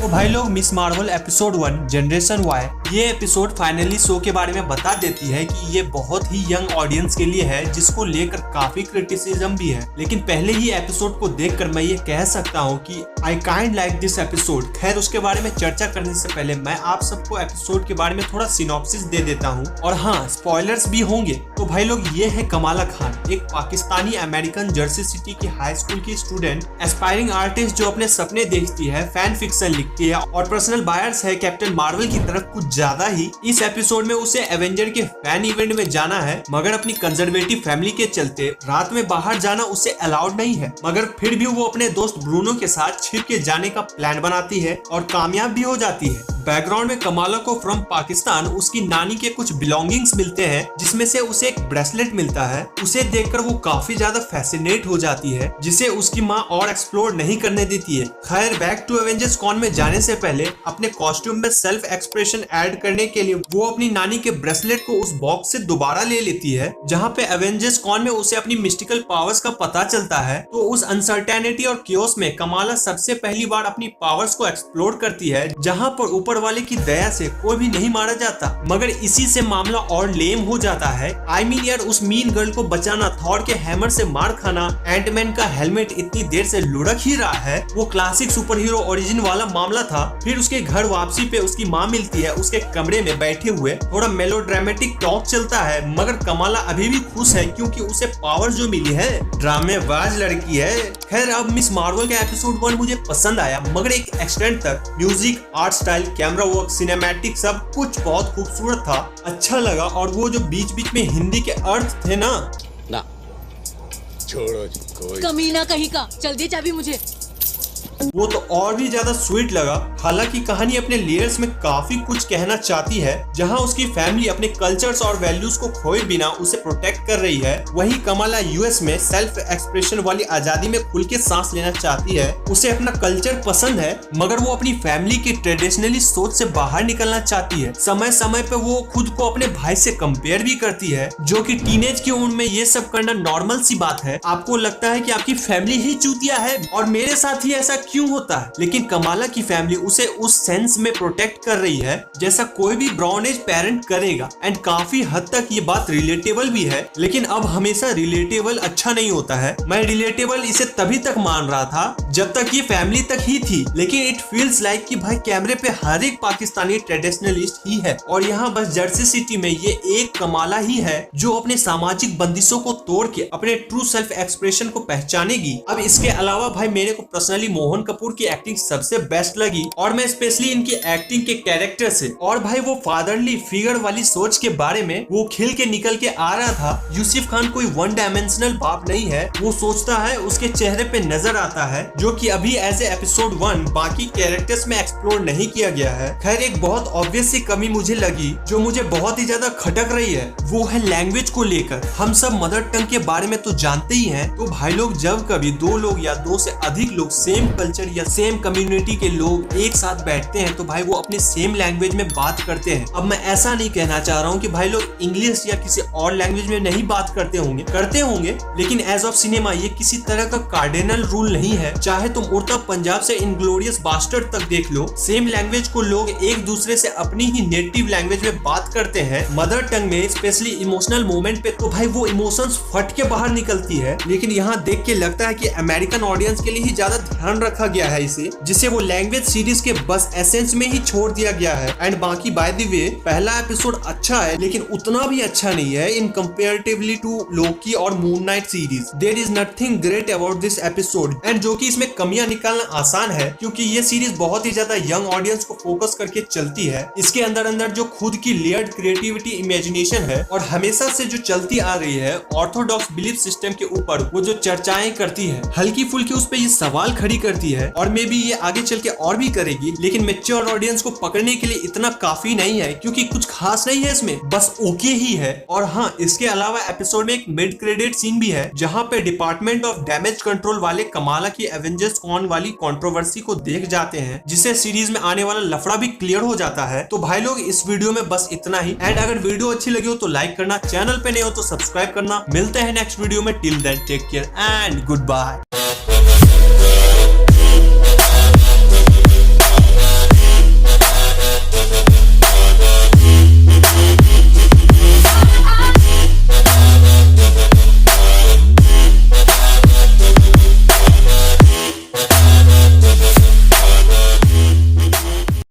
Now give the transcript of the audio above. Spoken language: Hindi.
तो भाई लोग Ms Marvel episode 1 generation Y ये एपिसोड फाइनली शो के बारे में बता देती है कि ये बहुत ही यंग ऑडियंस के लिए है, जिसको लेकर काफी क्रिटिसिज्म भी है। लेकिन पहले ही एपिसोड को देखकर मैं ये कह सकता हूँ कि I kind like this episode. खैर उसके बारे में चर्चा करने से पहले मैं आप सबको एपिसोड के बारे में थोड़ा सिनॉप्सिस दे देता हूँ, और हाँ स्पॉयलर्स भी होंगे। तो भाई लोग ये है कमाला खान, एक पाकिस्तानी अमेरिकन जर्सी सिटी की हाई स्कूल की स्टूडेंट, एस्पायरिंग आर्टिस्ट जो अपने सपने देखती है, फैन फिक्शन लिखती है और पर्सनल बायर्स है कैप्टन मार्वल की तरफ कुछ ज्यादा ही। इस एपिसोड में उसे एवेंजर के फैन इवेंट में जाना है, मगर अपनी कंजर्वेटिव फैमिली के चलते रात में बाहर जाना उसे अलाउड नहीं है। मगर फिर भी वो अपने दोस्त ब्रूनो के साथ छिप के जाने का प्लान बनाती है और कामयाब भी हो जाती है। बैकग्राउंड में कमाला को फ्रॉम पाकिस्तान उसकी नानी के कुछ बिलोंगिंग्स मिलते हैं, जिसमें से उसे एक ब्रेसलेट मिलता है। उसे देखकर वो काफी ज्यादा फैसिनेट हो जाती है, जिसे उसकी माँ और एक्सप्लोर नहीं करने देती है। खैर बैक टू एवेंजर्स कॉन में जाने से पहले अपने कॉस्ट्यूम में सेल्फ एक्सप्रेशन ऐड करने के लिए वो अपनी नानी के ब्रेसलेट को उस बॉक्स से दोबारा ले लेती है। जहाँ पे एवेंजर्स कॉन में उसे अपनी मिस्टिकल पावर्स का पता चलता है, तो उस अनसर्टेनिटी और क्योस में कमाला सबसे पहली बार अपनी पावर्स को एक्सप्लोर करती है, जहाँ पर ऊपर वाले की दया से कोई भी नहीं मारा जाता। मगर इसी से मामला और लेम हो जाता है। आई मीन यार, उस मीन गर्ल को बचाना, थॉर के हैमर से मार खाना, एंटमैन का हेलमेट इतनी देर से लुढ़क ही रहा है, वो क्लासिक सुपर हीरो ओरिजिन वाला मामला था। फिर उसके घर वापसी पे उसकी माँ मिलती है, उसके कमरे में बैठे हुए थोड़ा मेलोड्रामेटिक टॉक चलता है, मगर कमाला अभी भी खुश है क्योंकि उसे पावर जो मिली है। ड्रामेबाज लड़की है। खैर अब मिस मार्वल का एपिसोड 1 मुझे पसंद आया, मगर एक एक्सटेंट तक। Music, art style, camera work, cinematic सब कुछ बहुत खूबसूरत था, अच्छा लगा। और वो जो बीच बीच में हिंदी के अर्थ थे ना छोड़ो जी, कोई कमीना कहीं का, चल दे चाबी मुझे। वो तो और भी ज्यादा स्वीट लगा। हालांकि कहानी अपने लेयर्स में काफी कुछ कहना चाहती है, जहां उसकी फैमिली अपने कल्चर्स और वैल्यूज को खोए बिना उसे प्रोटेक्ट कर रही है, वहीं कमाला यूएस में सेल्फ एक्सप्रेशन वाली आजादी में खुल के सांस लेना चाहती है। उसे अपना कल्चर पसंद है, मगर वो अपनी फैमिली की ट्रेडिशनली सोच से बाहर निकलना चाहती है। समय समय पे वो खुद को अपने भाई से कंपेयर भी करती है, जो कि टीनेज की उम्र में ये सब करना नॉर्मल सी बात है। आपको लगता है कि आपकी फैमिली ही चूतिया है और मेरे साथ ही ऐसा क्यों होता है, लेकिन कमाला की फैमिली उसे उस सेंस में प्रोटेक्ट कर रही है जैसा कोई भी ब्राउन एज पेरेंट करेगा। एंड काफी हद तक ये बात रिलेटेबल भी है, लेकिन अब हमेशा रिलेटेबल अच्छा नहीं होता है। मैं रिलेटेबल इसे तभी तक मान रहा था जब तक ये फैमिली तक ही थी, लेकिन इट फील्स लाइक कि भाई कैमरे पे हर एक पाकिस्तानी ट्रेडिशनलिस्ट ही है, और यहाँ बस जर्सी सिटी में ये एक कमाला ही है जो अपने सामाजिक बंदिशों को तोड़ के अपने ट्रू सेल्फ एक्सप्रेशन को पहचानेगी। अब इसके अलावा भाई मेरे को पर्सनली मोहन कपूर की एक्टिंग सबसे बेस्ट लगी, और मैं स्पेशली इनकी एक्टिंग के कैरेक्टर से, और भाई वो फादरली फिगर वाली सोच के बारे में वो खिल के निकल के आ रहा था। यूसुफ खान कोई वन डायमेंशनल बाप नहीं है, वो सोचता है उसके चेहरे पे नजर आता है, जो कि अभी ऐसे एपिसोड 1 बाकी कैरेक्टर्स में एक्सप्लोर नहीं किया गया है। खैर एक बहुत ऑब्वियस सी कमी मुझे लगी, जो मुझे बहुत ही ज्यादा खटक रही है, वो है लैंग्वेज को लेकर। हम सब मदर टंग के बारे में तो जानते ही हैं, तो भाई लोग जब कभी दो लोग या दो से अधिक लोग सेम कल्चर या सेम कम्युनिटी के लोग एक साथ बैठते हैं, तो भाई वो अपने सेम लैंग्वेज में बात करते हैं। अब मैं ऐसा नहीं कहना चाह रहा हूँ कि भाई लोग इंग्लिश या किसी और लैंग्वेज में नहीं बात करते होंगे, लेकिन एज ऑफ सिनेमा ये किसी तरह का कार्डिनल रूल नहीं है। चाहे तुम उड़ता पंजाब से इनग्लोरियस बास्टर्ड तक देख लो, सेम लैंग्वेज को लोग एक दूसरे से अपनी ही नेटिव लैंग्वेज में बात करते हैं। मदर टंग में स्पेशली इमोशनल मोमेंट पे तो भाई वो इमोशंस फट के बाहर निकलती है। लेकिन यहाँ देख के लगता है कि अमेरिकन ऑडियंस के लिए ही ज्यादा ध्यान रखा गया है इसे, जिसे वो लैंग्वेज सीरीज के बस एसेंस में ही छोड़ दिया गया है। एंड बाकी बाय द वे पहला एपिसोड अच्छा है, लेकिन उतना भी अच्छा नहीं है इन कंपैरेटिवली टू लोकी और Moon Knight series. There is nothing great about this episode, and जो कि इसमें कमियां निकालना आसान है, क्योंकि ये सीरीज बहुत ही ज्यादा यंग ऑडियंस को फोकस करके चलती है। इसके अंदर जो खुद की लेयर्ड क्रिएटिविटी, इमेजिनेशन है, और हमेशा से जो चलती आ रही है ऑर्थोडॉक्स बिलीफ सिस्टम के ऊपर वो जो चर्चाएं करती है, हल्की फुल्की उस पर ये सवाल खड़ी करती है, और मे बी ये आगे चल के और भी करेगी, लेकिन मैच्योर ऑडियंस को पकड़ने के लिए इतना काफी नहीं है, क्योंकि कुछ खास नहीं है इसमें, बस ओके ही है। और हाँ, इसके अलावा एपिसोड में एक मिड क्रेडिट सीन भी है, जहाँ पे डिपार्टमेंट ऑफ डैमेज कंट्रोल वाले कमाला की एवेंजर्स कॉन वाली कंट्रोवर्सी को देख जाते हैं, जिससे सीरीज में आने वाला लफड़ा भी क्लियर हो जाता है। तो भाई लोग इस वीडियो में बस इतना ही, एंड अगर वीडियो अच्छी लगी हो तो लाइक करना, चैनल पे नए हो तो सब्सक्राइब करना। मिलते हैं नेक्स्ट वीडियो में, till then take care and good bye.